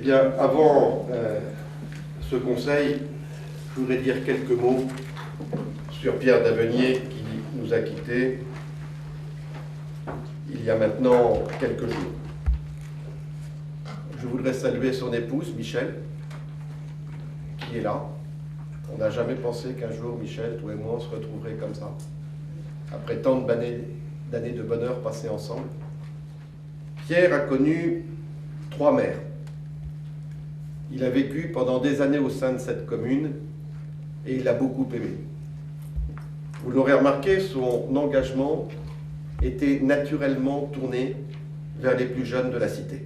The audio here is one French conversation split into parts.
Bien, avant ce conseil, je voudrais dire quelques mots sur Pierre Davenier qui nous a quittés il y a maintenant quelques jours. Je voudrais saluer son épouse, Michel, qui est là. On n'a jamais pensé qu'un jour, Michel, toi et moi, on se retrouverait comme ça, après tant d'années de bonheur passées ensemble. Pierre a connu 3 mères. Il a vécu pendant des années au sein de cette commune et il a beaucoup aimé. Vous l'aurez remarqué, son engagement était naturellement tourné vers les plus jeunes de la cité.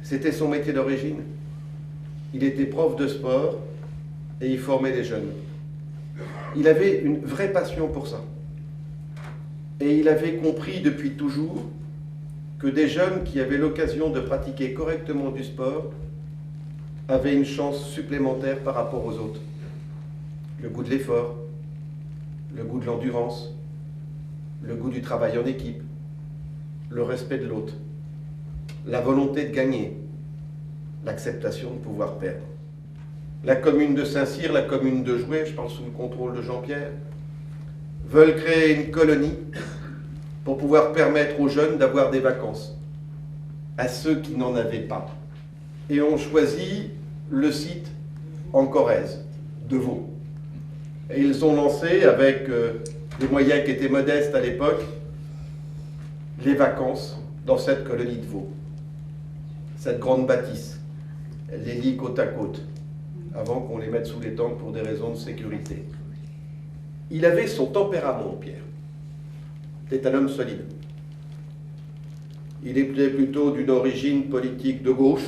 C'était son métier d'origine. Il était prof de sport et il formait les jeunes. Il avait une vraie passion pour ça. Et il avait compris depuis toujours que des jeunes qui avaient l'occasion de pratiquer correctement du sport avaient une chance supplémentaire par rapport aux autres. Le goût de l'effort, le goût de l'endurance, le goût du travail en équipe, le respect de l'autre, la volonté de gagner, l'acceptation de pouvoir perdre. La commune de Saint-Cyr, la commune de Joué, je pense sous le contrôle de Jean-Pierre, veulent créer une colonie pour pouvoir permettre aux jeunes d'avoir des vacances, à ceux qui n'en avaient pas. Et ont choisi le site en Corrèze, de Vaud. Et ils ont lancé, avec des moyens qui étaient modestes à l'époque, les vacances dans cette colonie de Vaud. Cette grande bâtisse, elle les lie côte à côte, avant qu'on les mette sous les tentes pour des raisons de sécurité. Il avait son tempérament, Pierre. C'était un homme solide. Il était plutôt d'une origine politique de gauche,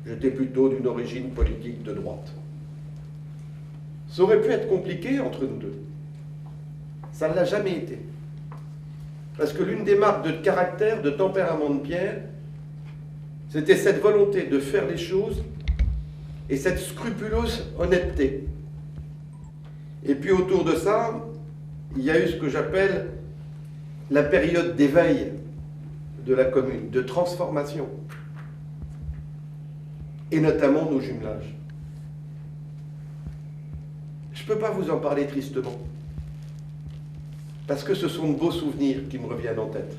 j'étais plutôt d'une origine politique de droite. Ça aurait pu être compliqué entre nous deux. Ça ne l'a jamais été. Parce que l'une des marques de caractère, de tempérament de Pierre, c'était cette volonté de faire les choses et cette scrupuleuse honnêteté. Et puis autour de ça, il y a eu ce que j'appelle la période d'éveil de la commune, de transformation, et notamment nos jumelages. Je ne peux pas vous en parler tristement, parce que ce sont de beaux souvenirs qui me reviennent en tête.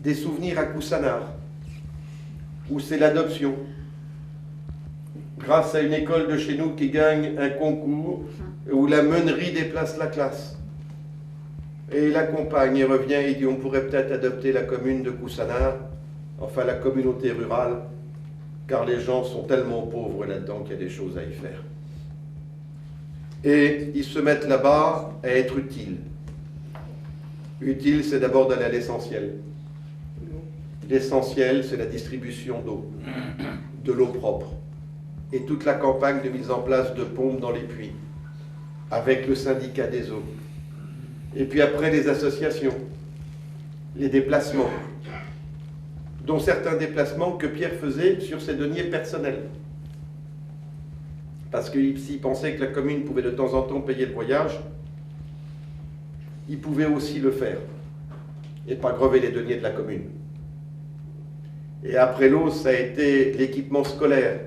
Des souvenirs à Coussanard, où c'est l'adoption, grâce à une école de chez nous qui gagne un concours, où la meunerie déplace la classe. Et il accompagne, il revient, il dit on pourrait peut-être adopter la commune de Coussanard, enfin la communauté rurale, car les gens sont tellement pauvres là-dedans qu'il y a des choses à y faire. Et ils se mettent là-bas à être utiles. Utile, c'est d'abord d'aller à l'essentiel. L'essentiel, c'est la distribution d'eau, de l'eau propre. Et toute la campagne de mise en place de pompes dans les puits, avec le syndicat des eaux. Et puis après, les associations, les déplacements, dont certains déplacements que Pierre faisait sur ses deniers personnels. Parce que s'il pensait que la commune pouvait de temps en temps payer le voyage, il pouvait aussi le faire, et pas grever les deniers de la commune. Et après l'eau, ça a été l'équipement scolaire.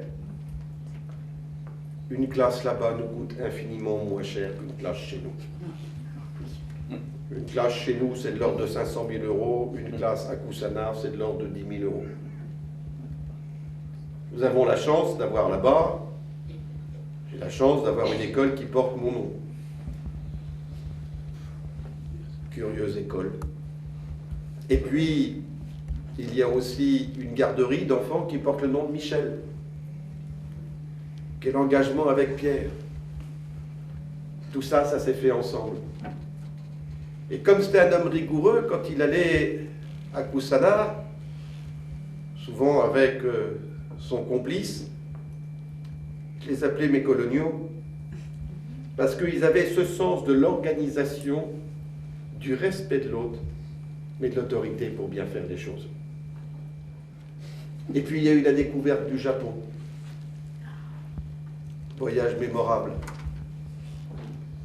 Une classe là-bas nous coûte infiniment moins cher qu'une classe chez nous. Une classe chez nous, c'est de l'ordre de 500 000 €. Une classe à Coussanard, c'est de l'ordre de 10 000 €. Nous avons la chance d'avoir là-bas, j'ai la chance d'avoir une école qui porte mon nom. Curieuse école. Et puis, il y a aussi une garderie d'enfants qui porte le nom de Michel. Quel engagement avec Pierre. Tout ça, ça s'est fait ensemble. Et comme c'était un homme rigoureux, quand il allait à Coussanard, souvent avec son complice, je les appelais mes coloniaux, parce qu'ils avaient ce sens de l'organisation, du respect de l'autre, mais de l'autorité pour bien faire les choses. Et puis il y a eu la découverte du Japon. Voyage mémorable.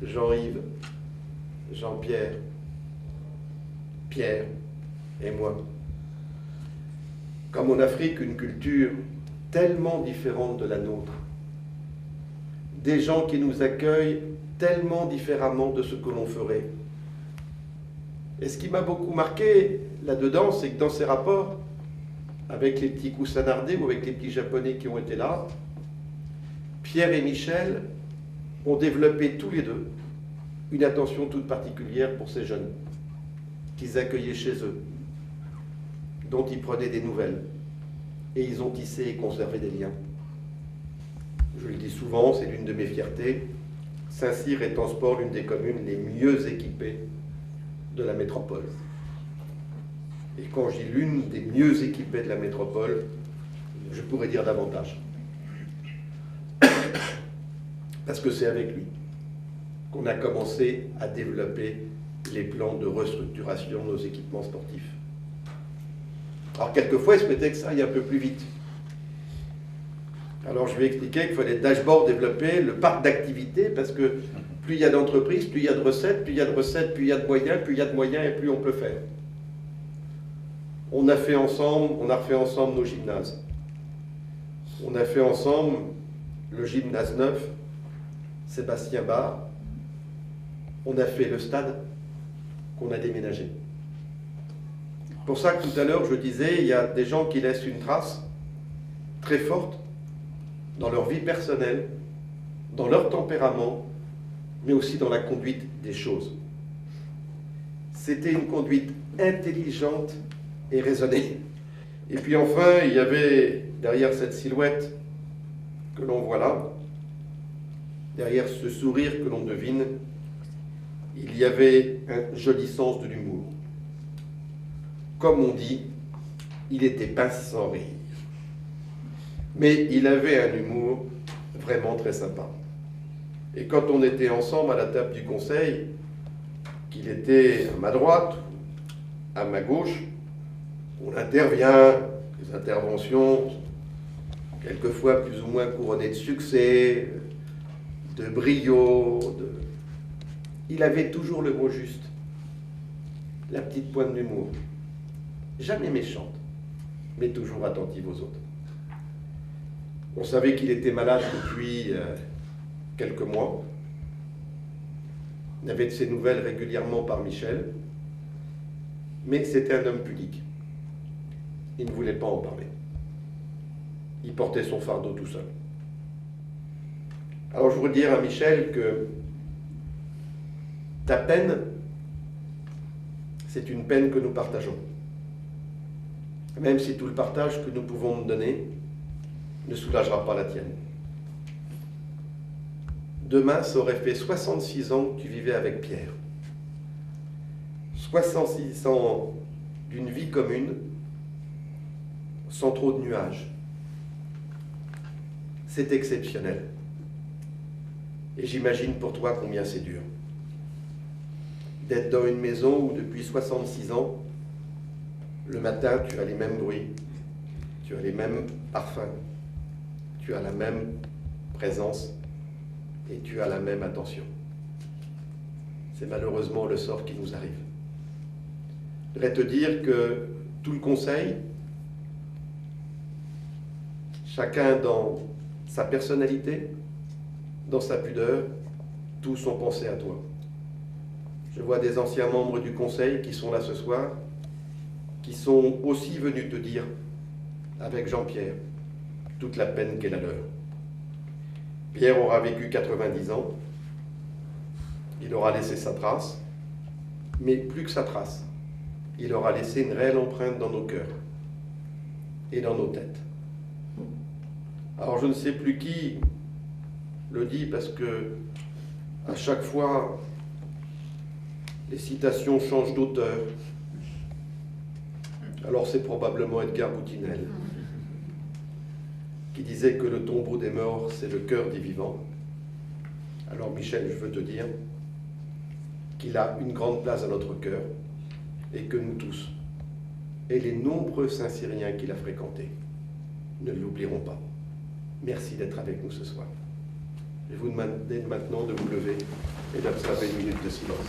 Jean-Yves, Jean-Pierre, Pierre et moi. comme en Afrique, une culture tellement différente de la nôtre. Des gens qui nous accueillent tellement différemment de ce que l'on ferait. Et ce qui m'a beaucoup marqué là-dedans, c'est que dans ces rapports, avec les petits Kusanardés ou avec les petits Japonais qui ont été là, Pierre et Michel ont développé tous les deux une attention toute particulière pour ces jeunes, qu'ils accueillaient chez eux, dont ils prenaient des nouvelles, et ils ont tissé et conservé des liens. Je le dis souvent, c'est l'une de mes fiertés, Saint-Cyr est en sport l'une des communes les mieux équipées de la métropole. Et quand je dis l'une des mieux équipées de la métropole, je pourrais dire davantage. Parce que c'est avec lui qu'on a commencé à développer les plans de restructuration de nos équipements sportifs. Alors quelquefois, il se mettait que ça aille un peu plus vite. Alors je lui ai expliqué qu'il fallait dashboard développer le parc d'activités, parce que plus il y a d'entreprises, plus il y a de recettes, plus il y a de recettes, plus il y a de moyens, plus il y a de moyens et plus on peut faire. On a refait ensemble nos gymnases. On a fait ensemble le gymnase neuf, Sébastien Bar. On a fait le stade qu'on a déménagé. Pour ça que tout à l'heure, je disais, il y a des gens qui laissent une trace très forte dans leur vie personnelle, dans leur tempérament, mais aussi dans la conduite des choses. C'était une conduite intelligente et raisonnée. Et puis enfin, il y avait, derrière cette silhouette que l'on voit là, derrière ce sourire que l'on devine, il y avait un joli sens de l'humour. Comme on dit, il était pince sans rire. Mais il avait un humour vraiment très sympa. Et quand on était ensemble à la table du conseil, qu'il était à ma droite, à ma gauche, on intervient, des interventions quelquefois plus ou moins couronnées de succès, de brio, il avait toujours le mot juste, la petite pointe d'humour, jamais méchante, mais toujours attentive aux autres. On savait qu'il était malade depuis quelques mois. On avait de ses nouvelles régulièrement par Michel, mais c'était un homme pudique. Il ne voulait pas en parler. Il portait son fardeau tout seul. Alors je voudrais dire à Michel que ta peine, c'est une peine que nous partageons. Même si tout le partage que nous pouvons nous donner ne soulagera pas la tienne. Demain, ça aurait fait 66 ans que tu vivais avec Pierre. 66 ans d'une vie commune, sans trop de nuages. C'est exceptionnel. Et j'imagine pour toi combien c'est dur. D'être dans une maison où depuis 66 ans, le matin, tu as les mêmes bruits, tu as les mêmes parfums, tu as la même présence et tu as la même attention. C'est malheureusement le sort qui nous arrive. Je voudrais te dire que tout le conseil, chacun dans sa personnalité, dans sa pudeur, tous ont pensé à toi. Je vois des anciens membres du conseil qui sont là ce soir, qui sont aussi venus te dire, avec Jean-Pierre, toute la peine qu'est la leur. Pierre aura vécu 90 ans, il aura laissé sa trace, mais plus que sa trace, il aura laissé une réelle empreinte dans nos cœurs et dans nos têtes. Alors je ne sais plus qui le dit, parce que à chaque fois, les citations changent d'auteur. Alors c'est probablement Edgar Boutinel, qui disait que le tombeau des morts, c'est le cœur des vivants. Alors Michel, je veux te dire qu'il a une grande place dans notre cœur, et que nous tous, et les nombreux Saint-Cyriens qu'il a fréquentés, ne l'oublieront pas. Merci d'être avec nous ce soir. Je vais vous demander maintenant de vous lever et d'observer une minute de silence.